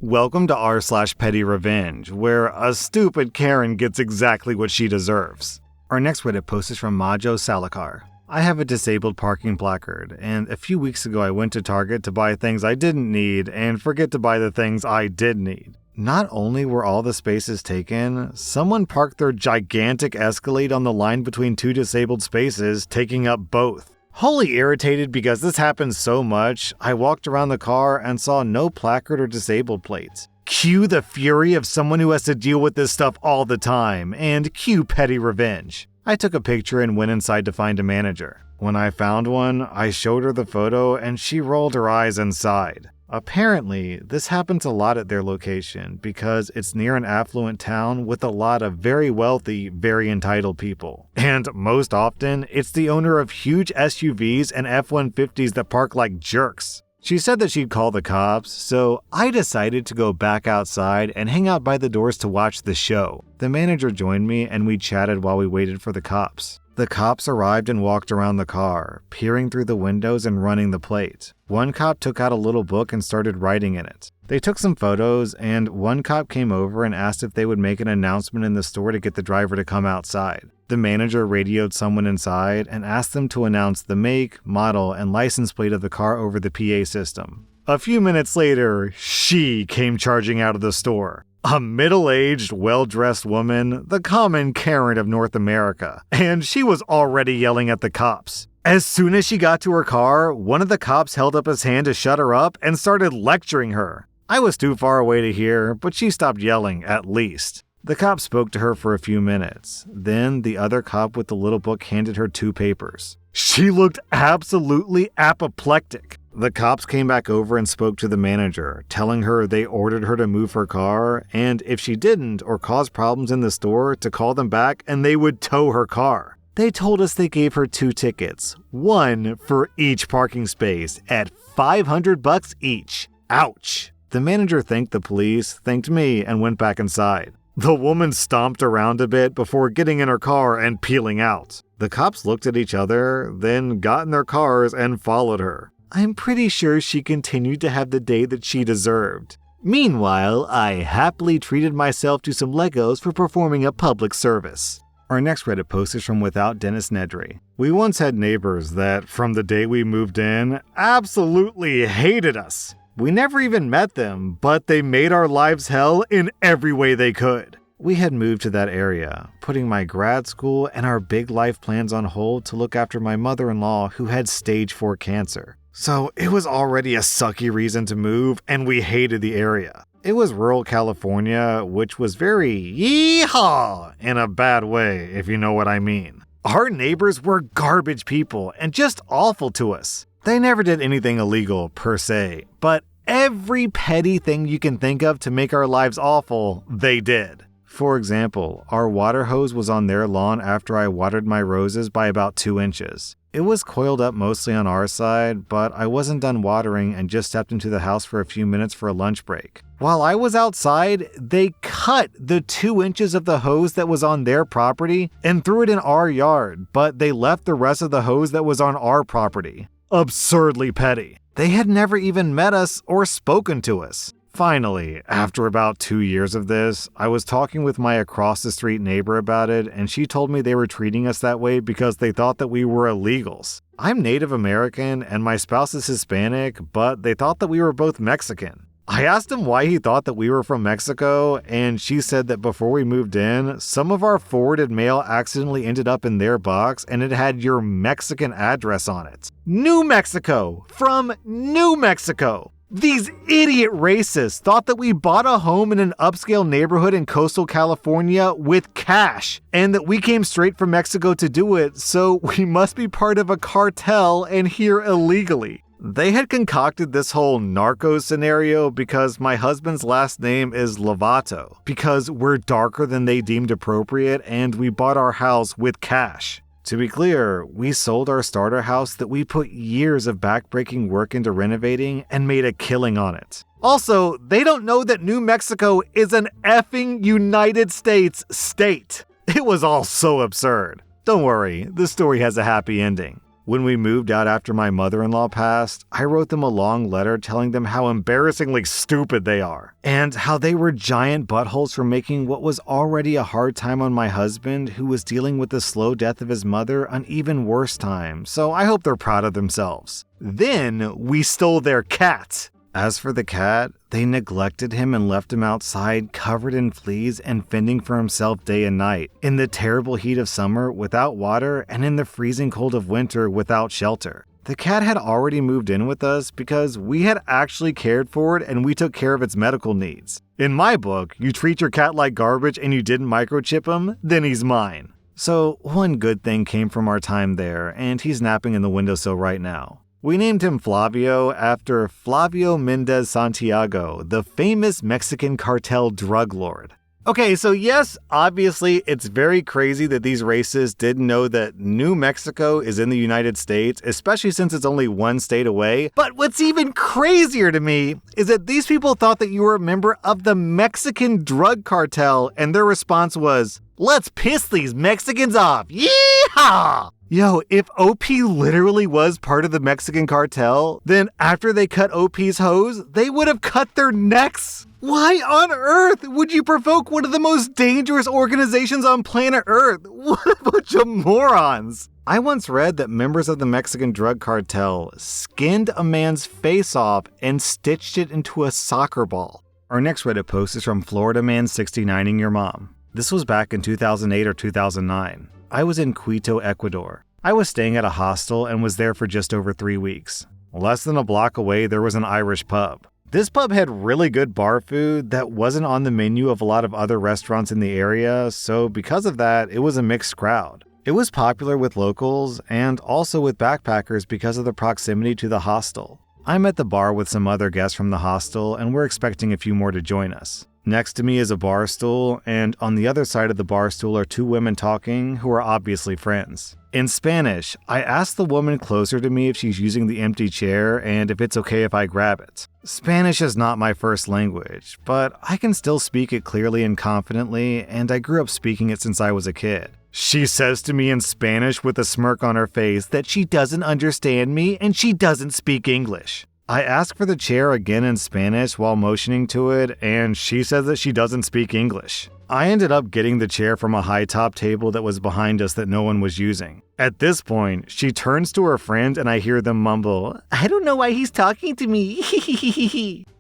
Welcome to rSlash Pettyrevenge, where a stupid Karen gets exactly what she deserves. Our next Reddit post is from Majo Salakar. I have a disabled parking placard, and a few weeks ago I went to Target to buy things I didn't need and forget to buy the things I did need. Not only were all the spaces taken, someone parked their gigantic Escalade on the line between two disabled spaces, taking up both. Wholly irritated because this happened so much, I walked around the car and saw no placard or disabled plates. Cue the fury of someone who has to deal with this stuff all the time, and cue petty revenge. I took a picture and went inside to find a manager. When I found one, I showed her the photo and she rolled her eyes and sighed. Apparently, this happens a lot at their location because it's near an affluent town with a lot of very wealthy, very entitled people. And most often, it's the owner of huge SUVs and F-150s that park like jerks. She said that she'd call the cops, so I decided to go back outside and hang out by the doors to watch the show. The manager joined me and we chatted while we waited for the cops. The cops arrived and walked around the car, peering through the windows and running the plate. One cop took out a little book and started writing in it. They took some photos, and one cop came over and asked if they would make an announcement in the store to get the driver to come outside. The manager radioed someone inside and asked them to announce the make, model, and license plate of the car over the PA system. A few minutes later, she came charging out of the store. A middle-aged, well-dressed woman, the common Karen of North America, and she was already yelling at the cops. As soon as she got to her car, one of the cops held up his hand to shut her up and started lecturing her. I was too far away to hear, but she stopped yelling at least. The cop spoke to her for a few minutes. Then the other cop with the little book handed her 2 papers. She looked absolutely apoplectic. The cops came back over and spoke to the manager, telling her they ordered her to move her car, and if she didn't or caused problems in the store, to call them back and they would tow her car. They told us they gave her 2 tickets, one for each parking space at $500 each. Ouch. The manager thanked the police, thanked me, and went back inside. The woman stomped around a bit before getting in her car and peeling out. The cops looked at each other, then got in their cars and followed her. I'm pretty sure she continued to have the day that she deserved. Meanwhile, I happily treated myself to some Legos for performing a public service. Our next Reddit post is from Without Dennis Nedry. We once had neighbors that, from the day we moved in, absolutely hated us. We never even met them, but they made our lives hell in every way they could. We had moved to that area, putting my grad school and our big life plans on hold to look after my mother-in-law who had stage 4 cancer. So it was already a sucky reason to move, and we hated the area. It was rural California, which was very yeehaw in a bad way, if you know what I mean. Our neighbors were garbage people and just awful to us. They never did anything illegal, per se, but every petty thing you can think of to make our lives awful, they did. For example, our water hose was on their lawn after I watered my roses by about 2 inches. It was coiled up mostly on our side, but I wasn't done watering and just stepped into the house for a few minutes for a lunch break. While I was outside, they cut the 2 inches of the hose that was on their property and threw it in our yard, but they left the rest of the hose that was on our property. Absurdly petty. They had never even met us or spoken to us. Finally, after about 2 years of this, I was talking with my across the street neighbor about it, and she told me they were treating us that way because they thought that we were illegals. I'm Native American and my spouse is Hispanic, but they thought that we were both Mexican. I asked him why he thought that we were from Mexico, and she said that before we moved in, some of our forwarded mail accidentally ended up in their box and it had your Mexican address on it. New Mexico! From New Mexico! These idiot racists thought that we bought a home in an upscale neighborhood in coastal California with cash, and that we came straight from Mexico to do it, so we must be part of a cartel and here illegally. They had concocted this whole narco scenario because my husband's last name is Lovato, because we're darker than they deemed appropriate and we bought our house with cash. To be clear, we sold our starter house that we put years of backbreaking work into renovating and made a killing on it. Also, they don't know that New Mexico is an effing United States state. It was all so absurd. Don't worry, the story has a happy ending. When we moved out after my mother-in-law passed, I wrote them a long letter telling them how embarrassingly stupid they are, and how they were giant buttholes for making what was already a hard time on my husband, who was dealing with the slow death of his mother, an even worse time, so I hope they're proud of themselves. Then we stole their cat. As for the cat, they neglected him and left him outside covered in fleas and fending for himself day and night, in the terrible heat of summer without water and in the freezing cold of winter without shelter. The cat had already moved in with us because we had actually cared for it and we took care of its medical needs. In my book, you treat your cat like garbage and you didn't microchip him, then he's mine. So one good thing came from our time there, and he's napping in the windowsill right now. We named him Flavio after Flavio Mendez Santiago, the famous Mexican cartel drug lord. Okay, so yes, obviously it's very crazy that these racists didn't know that New Mexico is in the United States, especially since it's only one state away. But what's even crazier to me is that these people thought that you were a member of the Mexican drug cartel, and their response was, "Let's piss these Mexicans off, yeehaw!" Yo, if OP literally was part of the Mexican cartel, then after they cut OP's hose, they would have cut their necks. Why on earth would you provoke one of the most dangerous organizations on planet Earth? What a bunch of morons. I once read that members of the Mexican drug cartel skinned a man's face off and stitched it into a soccer ball. Our next Reddit post is from Florida Man 69ing your mom. This was back in 2008 or 2009. I was in Quito, Ecuador. I was staying at a hostel and was there for just over 3 weeks. Less than a block away, there was an Irish pub. This pub had really good bar food that wasn't on the menu of a lot of other restaurants in the area, so because of that, it was a mixed crowd. It was popular with locals and also with backpackers because of the proximity to the hostel. I'm at the bar with some other guests from the hostel, and we're expecting a few more to join us. Next to me is a bar stool, and on the other side of the bar stool are 2 women talking who are obviously friends. In Spanish, I asked the woman closer to me if she's using the empty chair and if it's okay if I grab it. Spanish is not my first language, but I can still speak it clearly and confidently, and I grew up speaking it since I was a kid. She says to me in Spanish with a smirk on her face that she doesn't understand me and she doesn't speak English. I ask for the chair again in Spanish while motioning to it, and she says that she doesn't speak English. I ended up getting the chair from a high-top table that was behind us that no one was using. At this point, she turns to her friend and I hear them mumble, "I don't know why he's talking to me."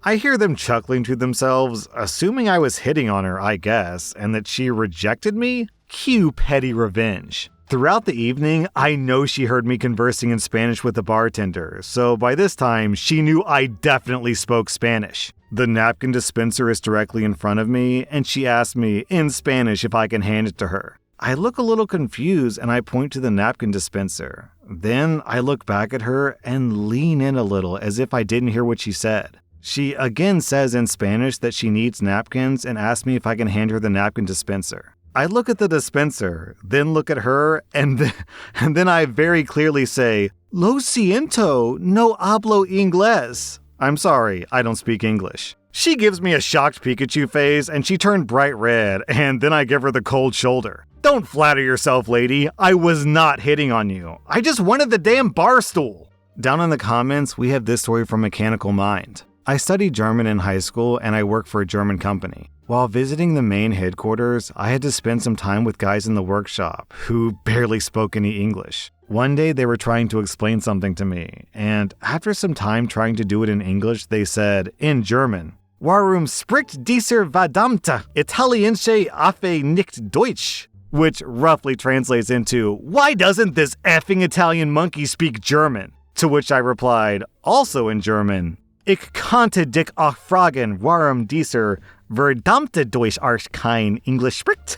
I hear them chuckling to themselves, assuming I was hitting on her, I guess, and that she rejected me? Cue Pettyrevenge. Throughout the evening, I know she heard me conversing in Spanish with the bartender, so by this time, she knew I definitely spoke Spanish. The napkin dispenser is directly in front of me, and she asked me in Spanish if I can hand it to her. I look a little confused and I point to the napkin dispenser. Then I look back at her and lean in a little as if I didn't hear what she said. She again says in Spanish that she needs napkins and asks me if I can hand her the napkin dispenser. I look at the dispenser, then look at her, and then I very clearly say, "Lo siento, no hablo inglés." I'm sorry, I don't speak English. She gives me a shocked Pikachu face, and she turned bright red, and then I give her the cold shoulder. Don't flatter yourself, lady. I was not hitting on you. I just wanted the damn bar stool. Down in the comments, we have this story from Mechanical Mind. I studied German in high school, and I work for a German company. While visiting the main headquarters, I had to spend some time with guys in the workshop who barely spoke any English. One day they were trying to explain something to me, and after some time trying to do it in English, they said, in German, "Warum spricht dieser verdammte Italienische Affe nicht Deutsch?" Which roughly translates into, "Why doesn't this effing Italian monkey speak German?" To which I replied, also in German, "Ich konnte dich auch fragen, warum dieser verdammte Deutsch kein English spricht?"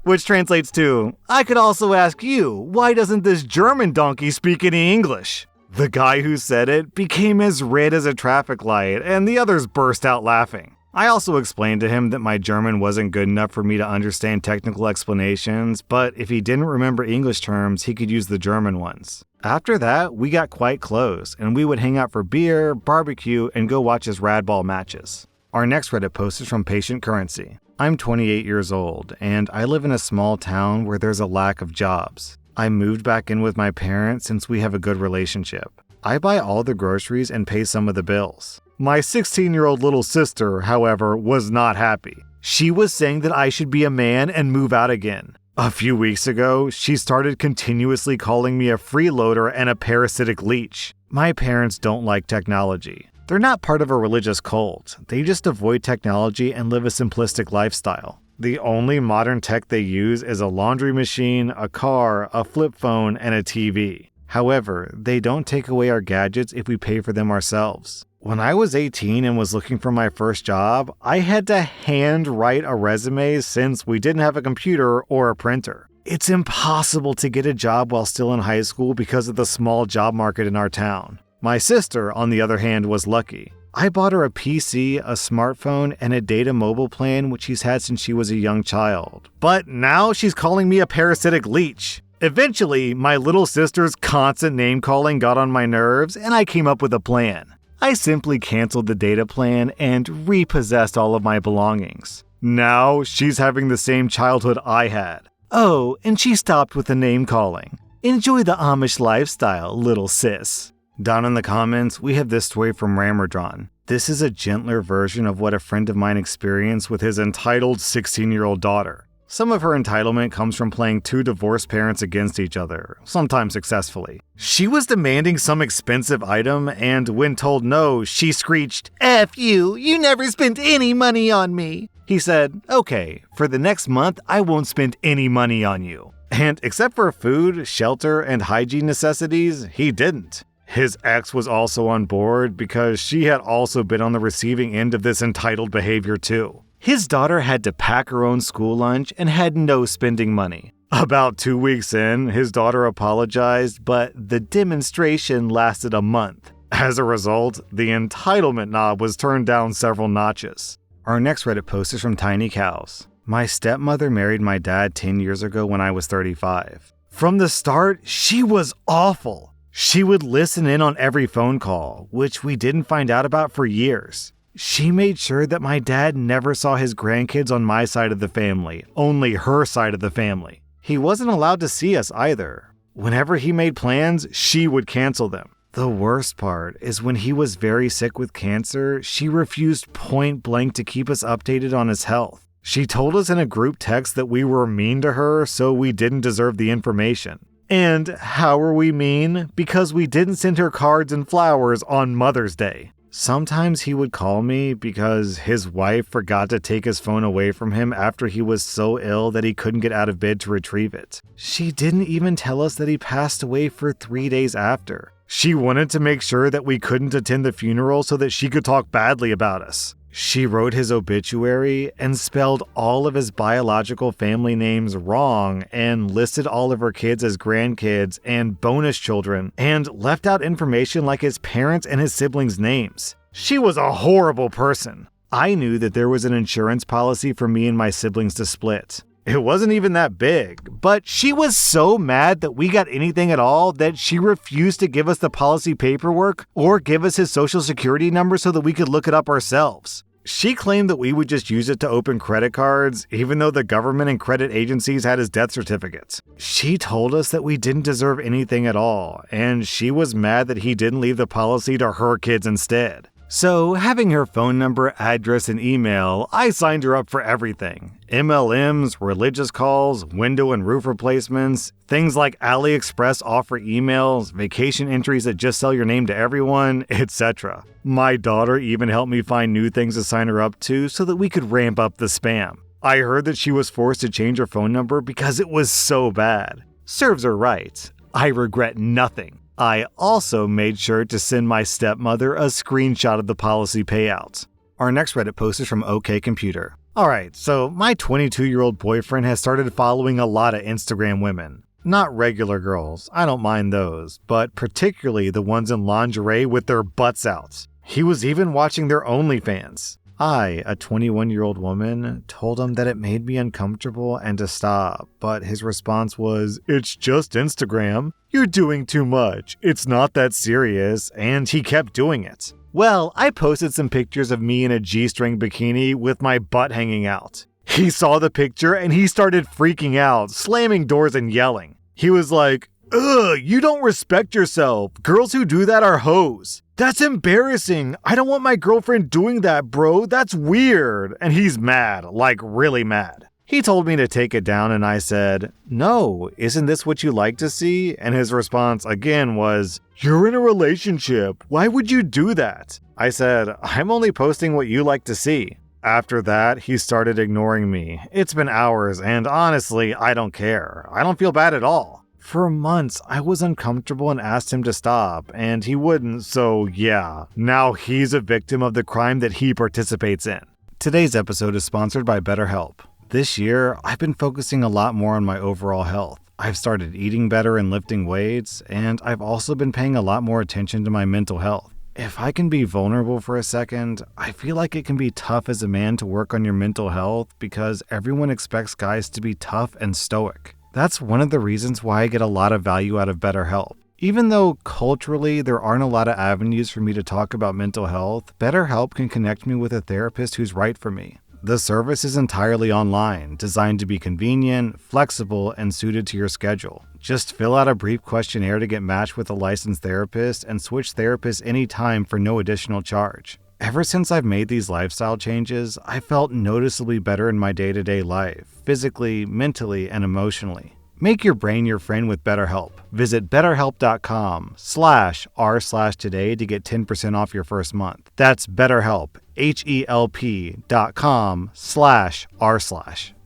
Which translates to, I could also ask you, why doesn't this German donkey speak any English? The guy who said it became as red as a traffic light, and the others burst out laughing. I also explained to him that my German wasn't good enough for me to understand technical explanations, but if he didn't remember English terms, he could use the German ones. After that, we got quite close, and we would hang out for beer, barbecue, and go watch his radball matches. Our next Reddit post is from Patient Currency. I'm 28 years old, and I live in a small town where there's a lack of jobs. I moved back in with my parents since we have a good relationship. I buy all the groceries and pay some of the bills. My 16-year-old little sister, however, was not happy. She was saying that I should be a man and move out again. A few weeks ago, she started continuously calling me a freeloader and a parasitic leech. My parents don't like technology. They're not part of a religious cult. They just avoid technology and live a simplistic lifestyle. The only modern tech they use is a laundry machine, a car, a flip phone, and a TV. However, they don't take away our gadgets if we pay for them ourselves. When I was 18 and was looking for my first job, I had to hand write a resume since we didn't have a computer or a printer. It's impossible to get a job while still in high school because of the small job market in our town. My sister, on the other hand, was lucky. I bought her a PC, a smartphone, and a data mobile plan which she's had since she was a young child. But now she's calling me a parasitic leech. Eventually, my little sister's constant name-calling got on my nerves, and I came up with a plan. I simply canceled the data plan and repossessed all of my belongings. Now, she's having the same childhood I had. Oh, and she stopped with the name-calling. Enjoy the Amish lifestyle, little sis. Down in the comments, we have this story from Ramerdron. This is a gentler version of what a friend of mine experienced with his entitled 16-year-old daughter. Some of her entitlement comes from playing two divorced parents against each other, sometimes successfully. She was demanding some expensive item, and when told no, she screeched, "F you never spent any money on me." He said, "Okay, for the next month, I won't spend any money on you." And except for food, shelter, and hygiene necessities, he didn't. His ex was also on board because she had also been on the receiving end of this entitled behavior too. His daughter had to pack her own school lunch and had no spending money. About 2 weeks in, his daughter apologized, but the demonstration lasted a month. As a result, the entitlement knob was turned down several notches. Our next Reddit post is from Tiny Cows. My stepmother married my dad 10 years ago when I was 35. From the start, she was awful. She would listen in on every phone call, which we didn't find out about for years. She made sure that my dad never saw his grandkids on my side of the family, only her side of the family. He wasn't allowed to see us either. Whenever he made plans, she would cancel them. The worst part is when he was very sick with cancer, she refused point blank to keep us updated on his health. She told us in a group text that we were mean to her, so we didn't deserve the information. And how were we mean? Because we didn't send her cards and flowers on Mother's Day. Sometimes he would call me because his wife forgot to take his phone away from him after he was so ill that he couldn't get out of bed to retrieve it. She didn't even tell us that he passed away for 3 days after. She wanted to make sure that we couldn't attend the funeral so that she could talk badly about us. She wrote his obituary and spelled all of his biological family names wrong and listed all of her kids as grandkids and bonus children and left out information like his parents and his siblings' names. She was a horrible person. I knew that there was an insurance policy for me and my siblings to split. It wasn't even that big, but she was so mad that we got anything at all that she refused to give us the policy paperwork or give us his social security number so that we could look it up ourselves. She claimed that we would just use it to open credit cards, even though the government and credit agencies had his death certificates. She told us that we didn't deserve anything at all, and she was mad that he didn't leave the policy to her kids instead. So, having her phone number, address, and email, I signed her up for everything. MLMs, religious calls, window and roof replacements, things like AliExpress offer emails, vacation entries that just sell your name to everyone, etc. My daughter even helped me find new things to sign her up to so that we could ramp up the spam. I heard that she was forced to change her phone number because it was so bad. Serves her right. I regret nothing. I also made sure to send my stepmother a screenshot of the policy payouts. Our next Reddit post is from OK Computer. Alright, so my 22-year-old boyfriend has started following a lot of Instagram women. Not regular girls, I don't mind those, but particularly the ones in lingerie with their butts out. He was even watching their OnlyFans. I, a 21-year-old woman, told him that it made me uncomfortable and to stop, but his response was, "It's just Instagram. You're doing too much. It's not that serious," and he kept doing it. Well, I posted some pictures of me in a G-string bikini with my butt hanging out. He saw the picture and he started freaking out, slamming doors and yelling. He was like, "Ugh, you don't respect yourself. Girls who do that are hoes. That's embarrassing. I don't want my girlfriend doing that, bro. That's weird." And he's mad, like really mad. He told me to take it down and I said, "No, isn't this what you like to see?" And his response again was, "You're in a relationship. Why would you do that?" I said, "I'm only posting what you like to see." After that, he started ignoring me. It's been hours and honestly, I don't care. I don't feel bad at all. For months, I was uncomfortable and asked him to stop, and he wouldn't, so yeah, now he's a victim of the crime that he participates in. Today's episode is sponsored by BetterHelp. This year, I've been focusing a lot more on my overall health. I've started eating better and lifting weights, and I've also been paying a lot more attention to my mental health. If I can be vulnerable for a second, I feel like it can be tough as a man to work on your mental health because everyone expects guys to be tough and stoic. That's one of the reasons why I get a lot of value out of BetterHelp. Even though culturally there aren't a lot of avenues for me to talk about mental health, BetterHelp can connect me with a therapist who's right for me. The service is entirely online, designed to be convenient, flexible, and suited to your schedule. Just fill out a brief questionnaire to get matched with a licensed therapist and switch therapists anytime for no additional charge. Ever since I've made these lifestyle changes, I felt noticeably better in my day-to-day life, physically, mentally, and emotionally. Make your brain your friend with BetterHelp. Visit betterhelp.com/r/slash today to get 10% off your first month. That's BetterHelp, HELP.com/r/.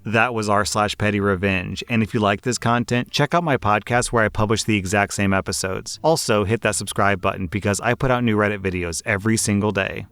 That was r/Pettyrevenge, and if you like this content, check out my podcast where I publish the exact same episodes. Also, hit that subscribe button because I put out new Reddit videos every single day.